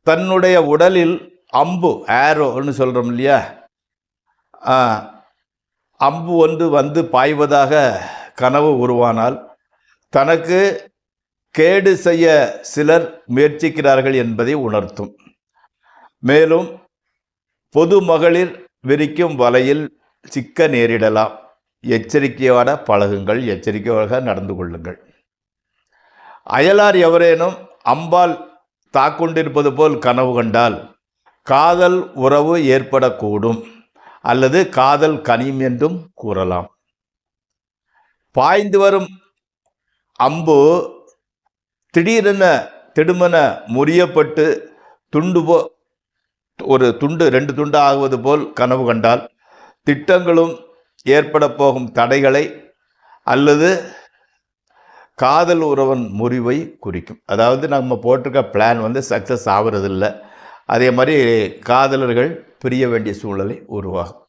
தன்னுடைய உடலில் அம்பு ஆரோன்னு சொல்கிறோம் இல்லையா, அம்பு ஒன்று வந்து பாய்வதாக கனவு உருவானால் தனக்கு கேடு செய்ய சிலர் முயற்சிக்கிறார்கள் என்பதை உணர்த்தும். மேலும் பொது மகளிர் விரிக்கும் வலையில் சிக்க நேரிடலாம். எச்சரிக்கையோட பழகுங்கள், எச்சரிக்கையாக நடந்து கொள்ளுங்கள். அயலார் எவரேனும் அம்பால் தாக்கொண்டிருப்பது போல் கனவு கண்டால் காதல் உறவு ஏற்படக்கூடும் அல்லது காதல் கனியும் என்றும் கூறலாம். பாய்ந்து வரும் அம்பு திடுமென முறியப்பட்டு ஒரு துண்டு 2 துண்டு ஆகுவது போல் கனவு கண்டால் திட்டங்களும் ஏற்பட போகும் தடைகளை அல்லது காதல் உறவின் முறிவை குறிக்கும். அதாவது நம்ம போட்டிருக்க பிளான் வந்து சக்ஸஸ் ஆகிறதில்லை. அதே மாதிரி காதலர்கள் பிரிய வேண்டிய சூழ்நிலை உருவாகும்.